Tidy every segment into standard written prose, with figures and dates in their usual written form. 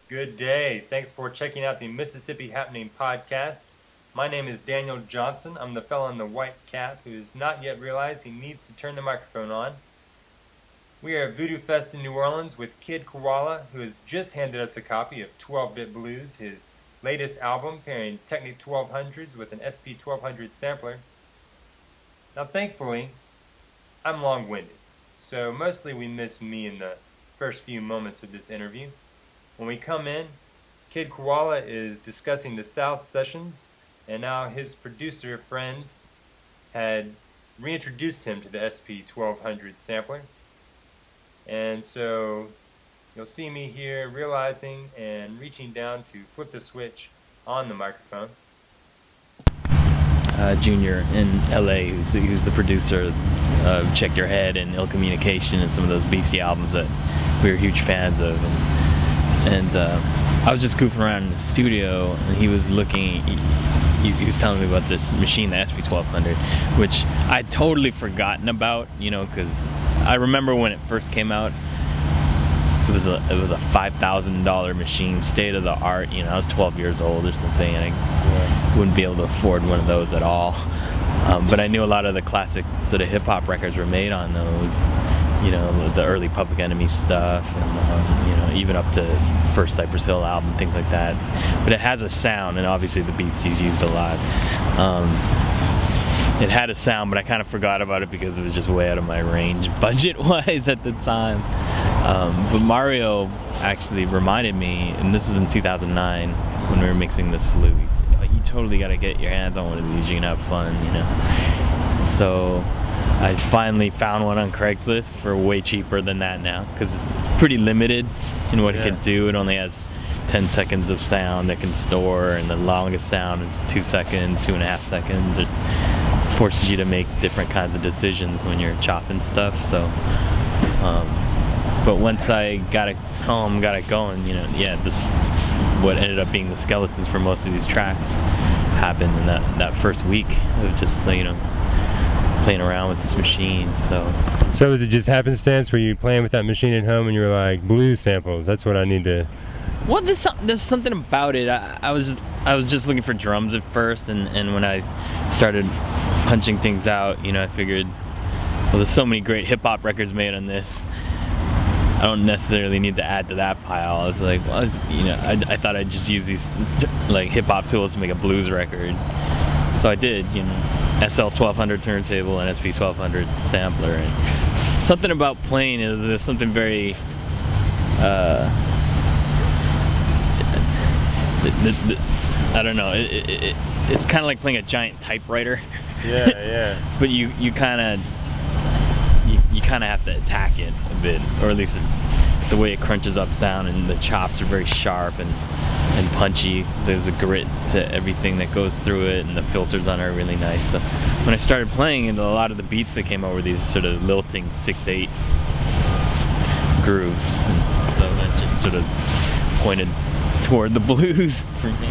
Good day. Thanks for checking out the Mississippi Happening podcast. My name is Daniel Johnson. I'm the fellow in the white cap who has not yet realized he needs to turn the microphone on. We are at Voodoo Fest in New Orleans with Kid Koala, who has just handed us a copy of 12-Bit Blues, his latest album pairing Technic 1200s with an SP 1200 sampler. Now thankfully, I'm long-winded, so mostly we miss me in the first few moments of this interview. When we come in, Kid Koala is discussing the South Sessions, and now his producer friend had reintroduced him to the SP 1200 sampler. And so you'll see me here realizing and reaching down to flip the switch on the microphone. Junior in LA, who's the producer of Check Your Head and Ill Communication and some of those Beastie albums that we were huge fans of. And I was just goofing around in the studio, and he was looking. He was telling me about this machine, the SP 1200, which I'd totally forgotten about, because I remember when it first came out. It was a $5,000 machine, state of the art. I was 12 years old or something, and I wouldn't be able to afford one of those at all. But I knew a lot of the classic sort of hip hop records were made on those. The early Public Enemy stuff, and even up to first Cypress Hill album, things like that. But it has a sound, and obviously the Beasties used a lot. It had a sound, but I kind of forgot about it because it was just way out of my range budget-wise at the time. But Mario actually reminded me, and this was in 2009 when we were mixing the Slew. He said, you totally got to get your hands on one of these. You can have fun, So I finally found one on Craigslist for way cheaper than that now, because it's pretty limited in what it can do. It only has 10 seconds of sound it can store, and the longest sound is 2 seconds, 2.5 seconds. It forces you to make different kinds of decisions when you're chopping stuff. So, but once I got it home, got it going, what ended up being the skeletons for most of these tracks happened in that first week of just playing around with this machine. So was it just happenstance? Were you playing with that machine at home and you were like, blues samples, that's what I need to... Well, there's something about it. I was just looking for drums at first, and when I started punching things out, I figured, well, there's so many great hip hop records made on this. I don't necessarily need to add to that pile. I was like, well, I thought I'd just use these hip hop tools to make a blues record. So I did, SL 1200 turntable and SP 1200 sampler. And something about playing is there's something very I don't know. It's kind of like playing a giant typewriter. Yeah. But you kind of have to attack it a bit, or at least the way it crunches up sound, and the chops are very sharp and punchy. There's a grit to everything that goes through it, and the filters on it are really nice. So when I started playing it, a lot of the beats that came over these sort of lilting 6/8 grooves, and so that just sort of pointed toward the blues for me.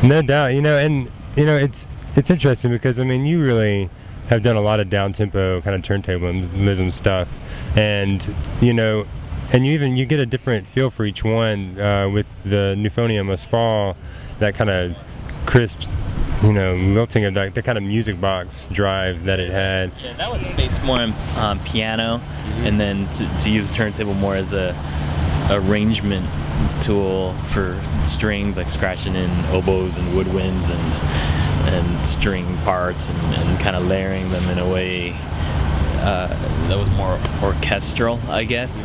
No doubt, and it's interesting because you really have done a lot of down tempo kind of turntablism stuff, and you get a different feel for each one with the Newphonia Must Fall, that kind of crisp, lilting of that kind of music box drive that it had. Yeah, that was based more on piano, and then to use the turntable more as a arrangement tool for strings, like scratching in oboes and woodwinds and string parts and kind of layering them in a way that was more orchestral, I guess.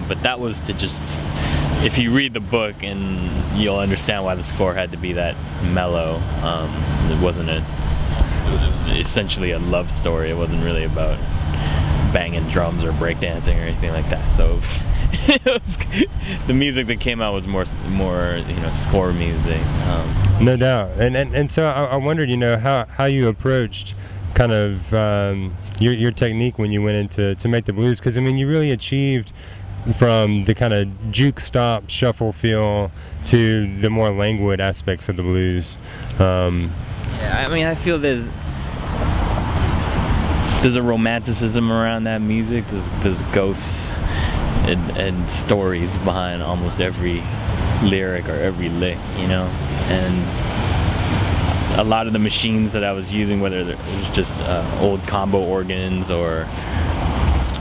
But that was to just, if you read the book, and you'll understand why the score had to be that mellow. It was essentially a love story. It wasn't really about banging drums or breakdancing or anything like that. So the music that came out was more score music. No doubt. And so I wondered, how you approached kind of your technique when you went into to make the blues, because you really achieved from the kind of juke stop shuffle feel to the more languid aspects of the blues. I feel there's a romanticism around that music. There's ghosts and stories behind almost every lyric or every lick, you know. And a lot of the machines that I was using, whether it was just old combo organs or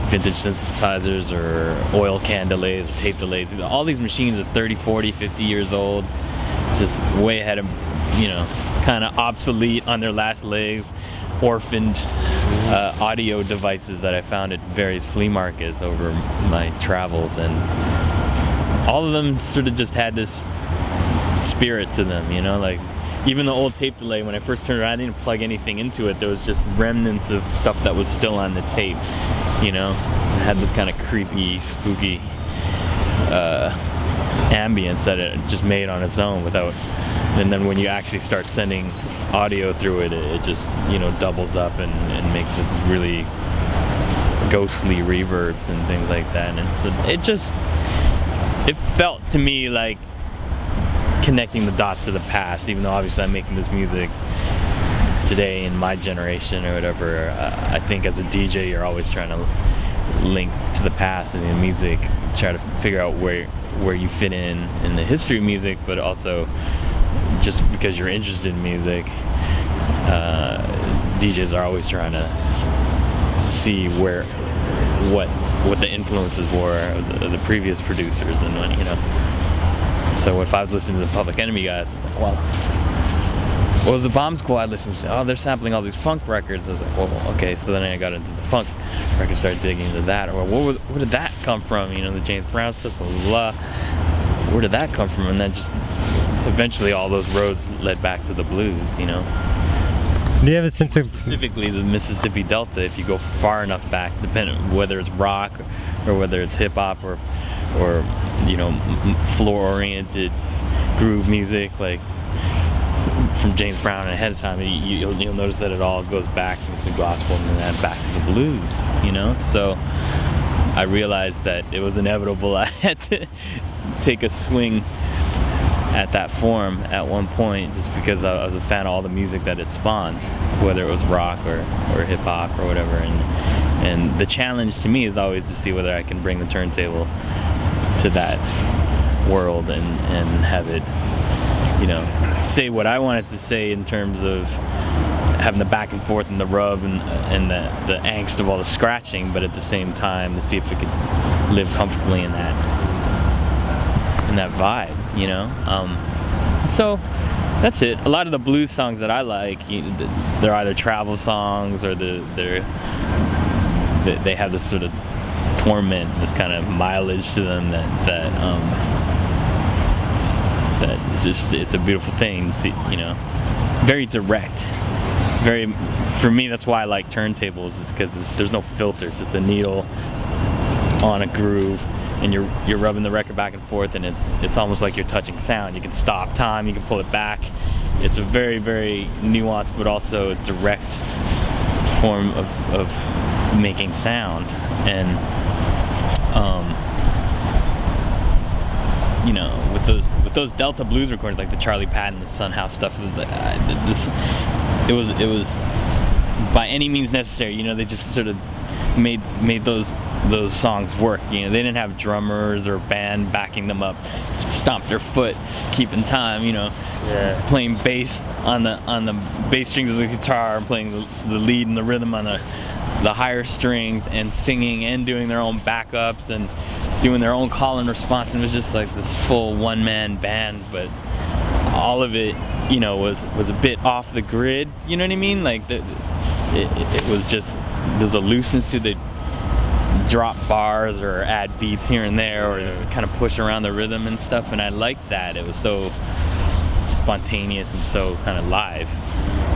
vintage synthesizers or oil can delays or tape delays, all these machines are 30, 40, 50 years old, just way ahead of, you know, kind of obsolete on their last legs, orphaned audio devices that I found at various flea markets over my travels. And all of them sort of just had this spirit to them, you know, like even the old tape delay, when I first turned it on, I didn't plug anything into it. There was just remnants of stuff that was still on the tape, you know. It had this kind of creepy, spooky ambience that it just made on its own without, and then when you actually start sending audio through it, it just, you know, doubles up and makes this really ghostly reverbs and things like that. And it felt to me like connecting the dots to the past, even though obviously I'm making this music today in my generation or whatever. I think as a DJ, you're always trying to link to the past and the music, try to figure out where you fit in the history of music, but also just because you're interested in music, DJs are always trying to see what the influences were of the previous producers, and when, you know. So if I was listening to the Public Enemy guys, I was like, well, what was the Bomb Squad listening to? Oh, they're sampling all these funk records. I was like, well, okay. So then I got into the funk records, started digging into that. Or where did that come from? You know, the James Brown stuff, blah, blah, blah. Where did that come from? And then just eventually all those roads led back to the blues, you know. Do you have a sense of... Specifically the Mississippi Delta, if you go far enough back, depending whether it's rock or whether it's hip hop or you know, floor-oriented groove music, like from James Brown ahead of time, you'll notice that it all goes back to the gospel and then back to the blues, you know. So I realized that it was inevitable. I had to take a swing at that form at one point, just because I was a fan of all the music that it spawned, whether it was rock or hip hop or whatever. And the challenge to me is always to see whether I can bring the turntable to that world and have it, you know, say what I want it to say in terms of having the back and forth and the rub and the angst of all the scratching, but at the same time to see if it could live comfortably in that vibe, you know. So that's it. A lot of the blues songs that I like, they're either travel songs or they have this sort of torment, this kind of mileage to them that it's a beautiful thing to see, you know. Very direct. For me, that's why I like turntables, is because there's no filters. It's a needle on a groove, and you're rubbing the record back and forth, and it's almost like you're touching sound. You can stop time, you can pull it back. It's a very, very nuanced but also direct form of making sound. And you know, with those Delta blues recordings, like the Charlie Patton, the Son House stuff, it was by any means necessary. You know, they just sort of made those songs work. You know, they didn't have drummers or band backing them up, stomp their foot, keeping time. You know, playing bass on the bass strings of the guitar, playing the lead and the rhythm on the higher strings, and singing and doing their own backups and doing their own call and response. And it was just like this full one-man band, but all of it, you know, was a bit off the grid. You know what I mean? Like it was just, there's a looseness to the drop bars or add beats here and there, or kind of push around the rhythm and stuff. And I liked that. It was so spontaneous and so kind of live.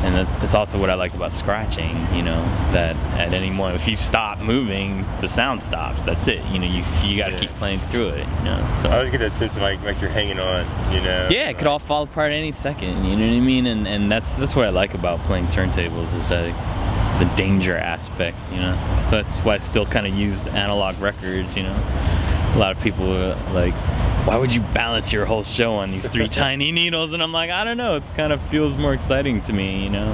And it's also what I liked about scratching, you know, that at any moment, if you stop moving, the sound stops. That's it. You know, you got to keep playing through it, you know. So I always get that sense of like you're hanging on, you know. Yeah, it could all fall apart any second, you know what I mean? And that's what I like about playing turntables, is that the danger aspect, you know. So that's why I still kind of use analog records, you know. A lot of people are like, why would you balance your whole show on these 3 tiny needles? And I'm like, I don't know, it kind of feels more exciting to me, you know.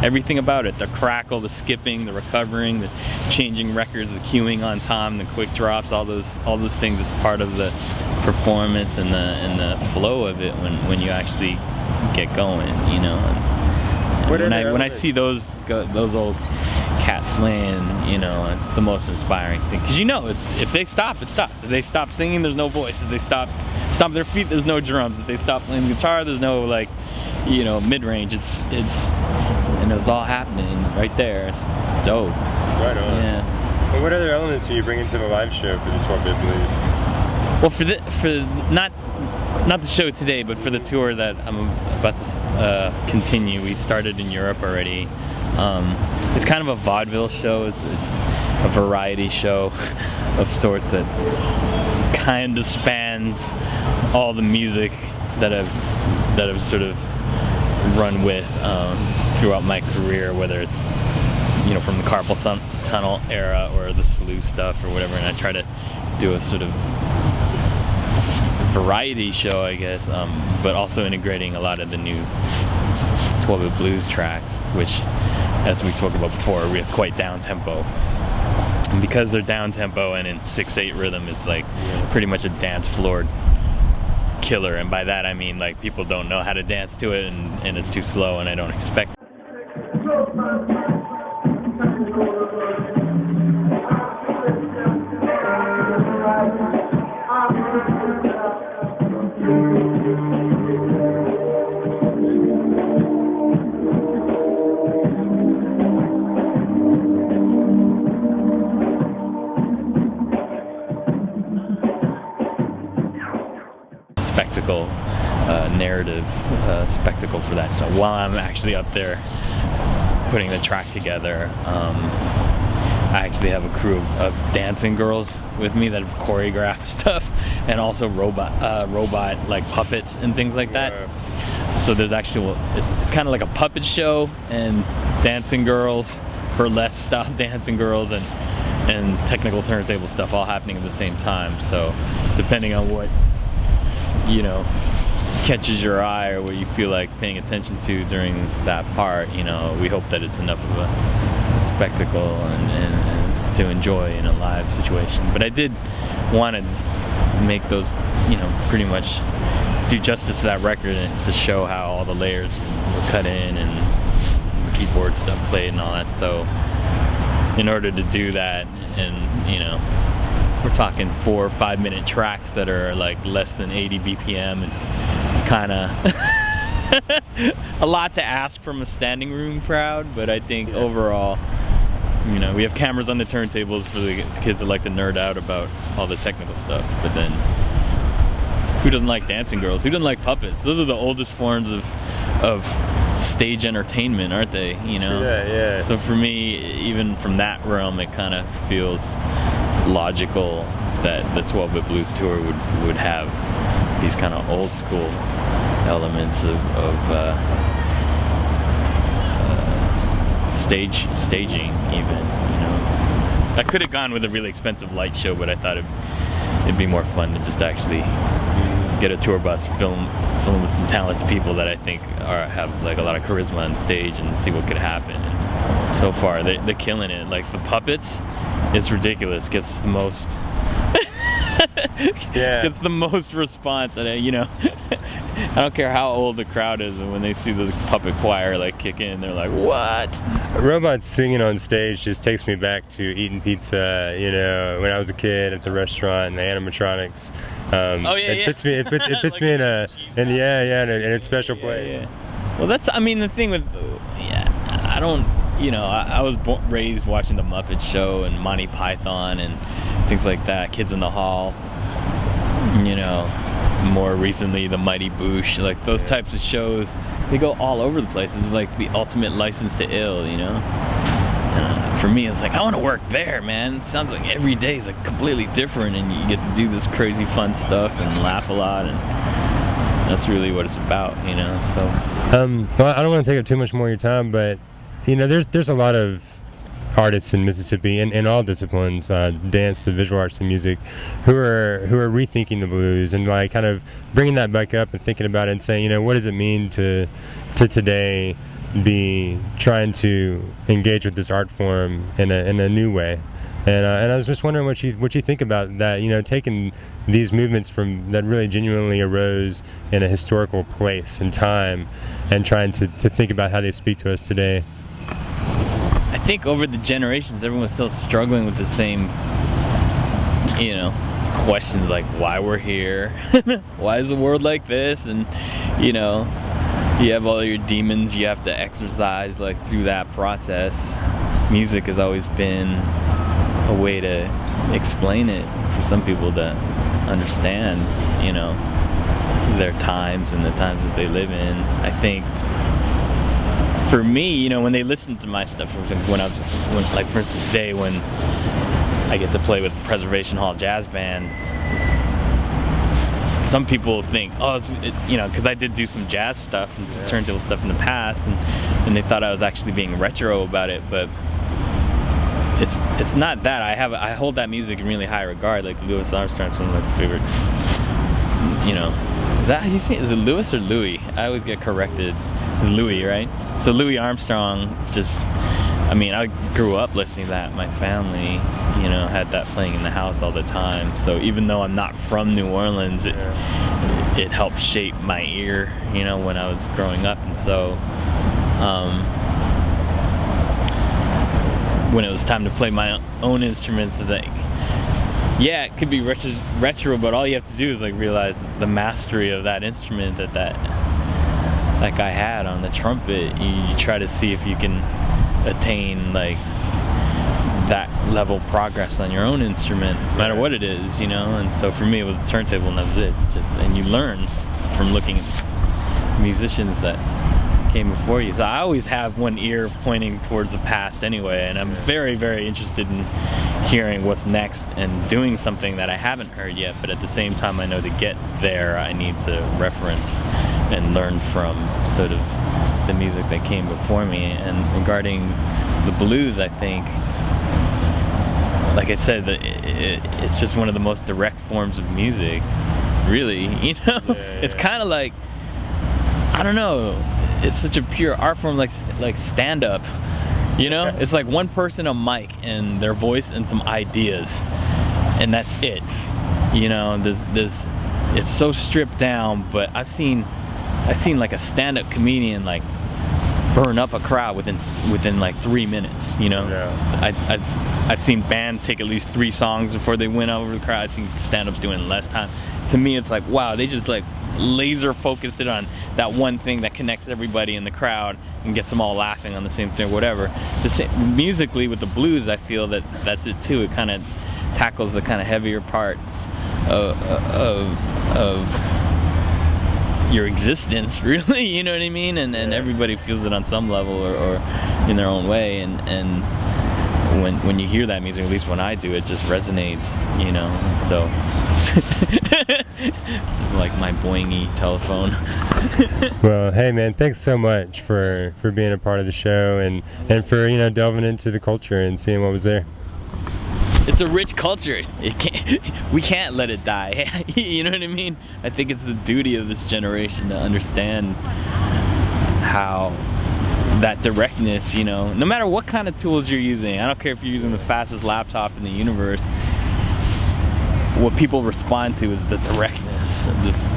everything about it, the crackle, the skipping, the recovering, the changing records, the cueing on time, the quick drops, all those things is part of the performance and the flow of it when you actually get going, you know. And when I see those old cats playing, you know, it's the most inspiring thing, because you know, if they stop, it stops. If they stop singing, there's no voice. If they stop their feet, there's no drums. If they stop playing the guitar, there's no, like, you know, mid-range. And it was all happening right there. It's dope. Right on. Yeah. Well, what other elements do you bring into the live show for the 12-Bit Blues? Well, for not the show today, but for the tour that I'm about to continue, we started in Europe already. It's kind of a vaudeville show. It's a variety show of sorts that kind of spans all the music that I've sort of run with throughout my career, whether it's, you know, from the Carpal Tunnel era or the Slew stuff or whatever, and I try to do a sort of variety show, I guess, but also integrating a lot of the new 12-Bit Blues tracks, which, as we spoke about before, are quite down-tempo. And because they're down-tempo and in 6/8 rhythm, it's like pretty much a dance floor killer, and by that I mean, like, people don't know how to dance to it, and it's too slow, and I don't expect spectacle, narrative spectacle for that. So while I'm actually up there putting the track together, I actually have a crew of dancing girls with me that have choreographed stuff, and also robot like puppets and things like that. So there's actual, it's kind of like a puppet show and dancing girls, burlesque style dancing girls, and technical turntable stuff all happening at the same time. So depending on what, you know, catches your eye or what you feel like paying attention to during that part, you know, we hope that it's enough of a spectacle and to enjoy in a live situation. But I did want to make those, you know, pretty much do justice to that record and to show how all the layers were cut in and the keyboard stuff played and all that. So in order to do that, and, you know, we're talking 4 or 5 minute tracks that are like less than 80 BPM. It's kind of a lot to ask from a standing room crowd, but I think overall, you know, we have cameras on the turntables for the kids that like to nerd out about all the technical stuff. But then, who doesn't like dancing girls? Who doesn't like puppets? Those are the oldest forms of stage entertainment, aren't they? You know. Yeah. So for me, even from that realm, it kind of feels logical that the 12-Bit Blues tour would have these kind of old school elements of staging even, you know. I could have gone with a really expensive light show, but I thought it'd be more fun to just actually get a tour bus, film with some talented people that I think have like a lot of charisma on stage, and see what could happen. And so far they're killing it. Like the puppets, it's ridiculous. Gets the most gets the most response, and you know, I don't care how old the crowd is, but when they see the puppet choir like kick in, they're like, what? Robots singing on stage just takes me back to eating pizza, you know, when I was a kid at the restaurant, and the animatronics. It puts me like me in a special place. Yeah. Well, that's, I mean, the thing with, I don't, you know, I was raised watching the Muppet Show and Monty Python and things like that, Kids in the Hall, you know, more recently the Mighty Boosh, like those types of shows, they go all over the place. It's like the ultimate license to ill, you know. For me, it's like, I want to work there, man. It sounds like every day is like completely different, and you get to do this crazy fun stuff and laugh a lot, and that's really what it's about, you know. So well, I don't want to take up too much more of your time, but you know, there's a lot of artists in Mississippi in all disciplines, dance to visual arts to music, who are rethinking the blues and like kind of bringing that back up and thinking about it and saying, you know, what does it mean to today be trying to engage with this art form in a new way. And I was just wondering what you think about that, taking these movements that really genuinely arose in a historical place and time, and trying to think about how they speak to us today. I think over the generations, everyone's still struggling with the same, questions like why we're here, why is the world like this, and you have all your demons you have to exercise through that process. Music has always been a way to explain it for some people to understand, their times and the times that they live in. I think for me, when they listen to my stuff, for example, for instance today when I get to play with Preservation Hall Jazz Band, some people think, because I did do some jazz stuff and turntable stuff in the past, and they thought I was actually being retro about it, but it's not that. I hold that music in really high regard. Like Louis Armstrong's one of my favorite. Is that how you say it? Is it Louis or Louis? I always get corrected. It's Louis, right? So Louis Armstrong is just. I grew up listening to that. My family, had that playing in the house all the time. So even though I'm not from New Orleans, it helped shape my ear, when I was growing up. And so when it was time to play my own instruments, it's like, yeah, it could be retro, but all you have to do is realize the mastery of that instrument that guy had on the trumpet. You try to see if you can attain that level of progress on your own instrument, no matter what it is, and so for me it was a turntable, and that was it. And you learn from looking at musicians that came before you. So I always have one ear pointing towards the past anyway, and I'm very, very interested in hearing what's next and doing something that I haven't heard yet, but at the same time I know to get there I need to reference and learn from sort of the music that came before me. And regarding the blues, I think, like I said, it's just one of the most direct forms of music, really. It's kind of like, I don't know, it's such a pure art form, like stand-up. It's like one person, a mic, and their voice and some ideas, and that's it. There's it's so stripped down, but I've seen like a stand-up comedian burn up a crowd within 3 minutes. I've seen bands take at least 3 songs before they win over the crowd. I've seen stand-ups doing less time. To me, it's like, wow, they just laser focused it on that one thing that connects everybody in the crowd and gets them all laughing on the same thing, whatever. Musically with the blues, I feel that's it too. It kind of tackles the kind of heavier parts of your existence, really, you know what I mean? And everybody feels it on some level or in their own way, and when you hear that music, at least when I do, it just resonates, so it's like my boingy telephone. Well, hey man, thanks so much for being a part of the show and for delving into the culture and seeing what was there. It's a rich culture. We can't let it die. You know what I mean? I think it's the duty of this generation to understand how that directness, no matter what kind of tools you're using, I don't care if you're using the fastest laptop in the universe, what people respond to is the directness,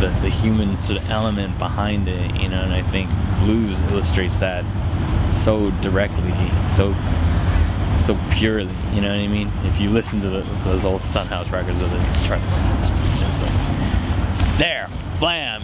the human sort of element behind it, and I think blues illustrates that so directly, so purely, you know what I mean? If you listen to those old Sunhouse records of it's just like, there, blam,